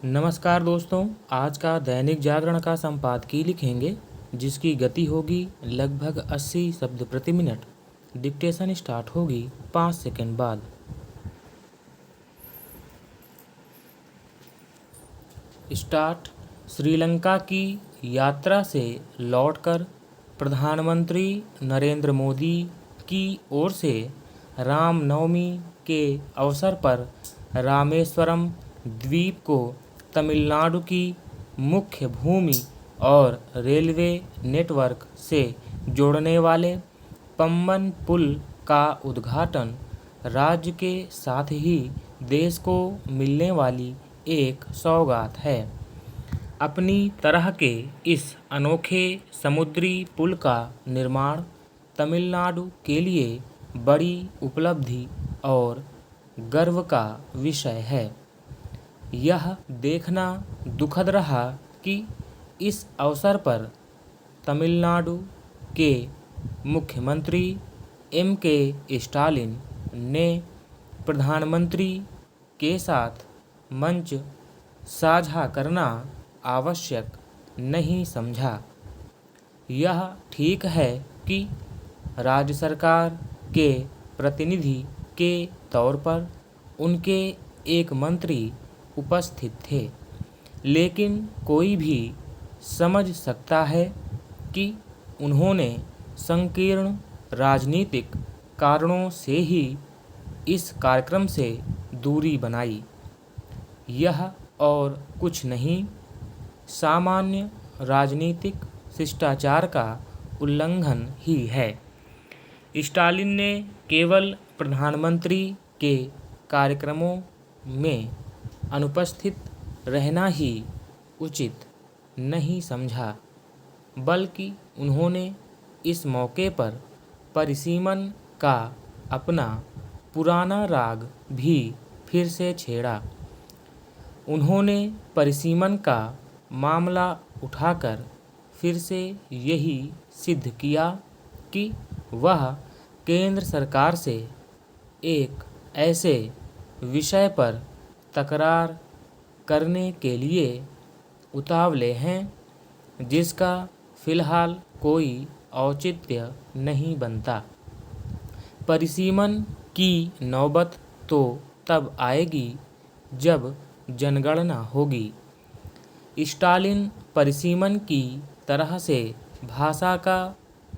नमस्कार दोस्तों, आज का दैनिक जागरण का संपादकीय लिखेंगे जिसकी गति होगी लगभग 80 शब्द प्रति मिनट। डिक्टेशन स्टार्ट होगी 5 सेकंड बाद। स्टार्ट। श्रीलंका की यात्रा से लौटकर प्रधानमंत्री नरेंद्र मोदी की ओर से रामनवमी के अवसर पर रामेश्वरम द्वीप को तमिलनाडु की मुख्य भूमि और रेलवे नेटवर्क से जोड़ने वाले पम्बन पुल का उद्घाटन राज्य के साथ ही देश को मिलने वाली एक सौगात है। अपनी तरह के इस अनोखे समुद्री पुल का निर्माण तमिलनाडु के लिए बड़ी उपलब्धि और गर्व का विषय है। यह देखना दुखद रहा कि इस अवसर पर तमिलनाडु के मुख्यमंत्री M.K. स्टालिन ने प्रधानमंत्री के साथ मंच साझा करना आवश्यक नहीं समझा। यह ठीक है कि राज्य सरकार के प्रतिनिधि के तौर पर उनके एक मंत्री उपस्थित थे, लेकिन कोई भी समझ सकता है कि उन्होंने संकीर्ण राजनीतिक कारणों से ही इस कार्यक्रम से दूरी बनाई। यह और कुछ नहीं, सामान्य राजनीतिक शिष्टाचार का उल्लंघन ही है। स्टालिन ने केवल प्रधानमंत्री के कार्यक्रमों में अनुपस्थित रहना ही उचित नहीं समझा, बल्कि उन्होंने इस मौके पर परिसीमन का अपना पुराना राग भी फिर से छेड़ा। उन्होंने परिसीमन का मामला उठाकर फिर से यही सिद्ध किया कि वह केंद्र सरकार से एक ऐसे विषय पर तकरार करने के लिए उतावले हैं जिसका फिलहाल कोई औचित्य नहीं बनता। परिसीमन की नौबत तो तब आएगी जब जनगणना होगी। स्टालिन परिसीमन की तरह से भाषा का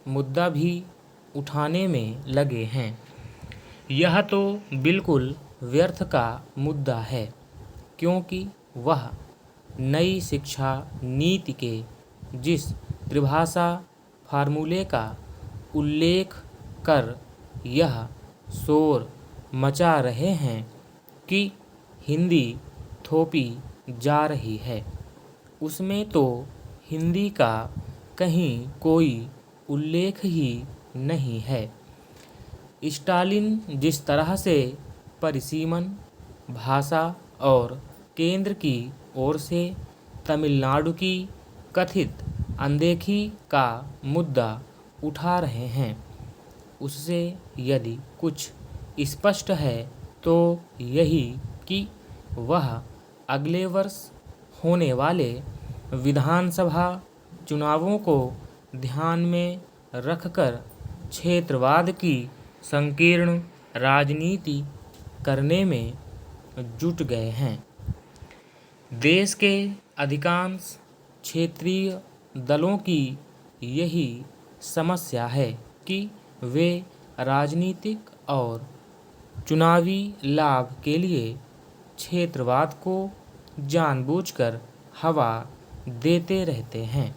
मुद्दा भी उठाने में लगे हैं। यह तो बिल्कुल व्यर्थ का मुद्दा है, क्योंकि वह नई शिक्षा नीति के जिस त्रिभाषा फार्मूले का उल्लेख कर यह शोर मचा रहे हैं कि हिंदी थोपी जा रही है, उसमें तो हिंदी का कहीं कोई उल्लेख ही नहीं है। स्टालिन जिस तरह से परिसीमन, भाषा और केंद्र की ओर से तमिलनाडु की कथित अनदेखी का मुद्दा उठा रहे हैं, उससे यदि कुछ स्पष्ट है तो यही कि वह अगले वर्ष होने वाले विधानसभा चुनावों को ध्यान में रखकर क्षेत्रवाद की संकीर्ण राजनीति करने में जुट गए हैं। देश के अधिकांश क्षेत्रीय दलों की यही समस्या है कि वे राजनीतिक और चुनावी लाभ के लिए क्षेत्रवाद को जानबूझकर हवा देते रहते हैं।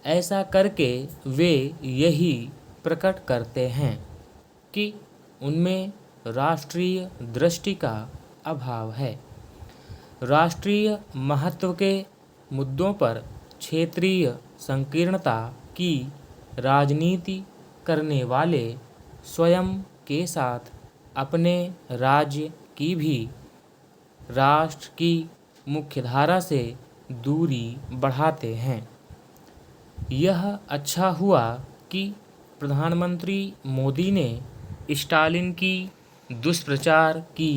ऐसा करके वे यही प्रकट करते हैं कि उनमें राष्ट्रीय दृष्टि का अभाव है। राष्ट्रीय महत्व के मुद्दों पर क्षेत्रीय संकीर्णता की राजनीति करने वाले स्वयं के साथ अपने राज्य की भी राष्ट्र की मुख्यधारा से दूरी बढ़ाते हैं। यह अच्छा हुआ कि प्रधानमंत्री मोदी ने स्टालिन की दुष्प्रचार की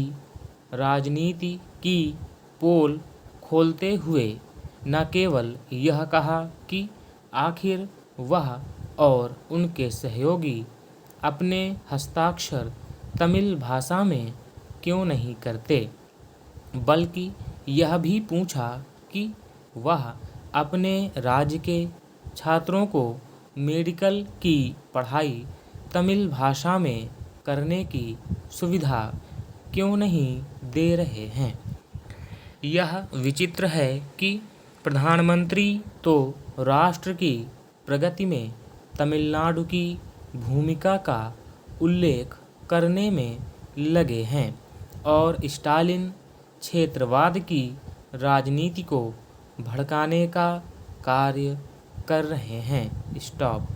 राजनीति की पोल खोलते हुए न केवल यह कहा कि आखिर वह और उनके सहयोगी अपने हस्ताक्षर तमिल भाषा में क्यों नहीं करते, बल्कि यह भी पूछा कि वह अपने राज्य के छात्रों को मेडिकल की पढ़ाई तमिल भाषा में करने की सुविधा क्यों नहीं दे रहे हैं। यह विचित्र है कि प्रधानमंत्री तो राष्ट्र की प्रगति में तमिलनाडु की भूमिका का उल्लेख करने में लगे हैं और स्टालिन क्षेत्रवाद की राजनीति को भड़काने का कार्य कर रहे हैं। स्टॉप।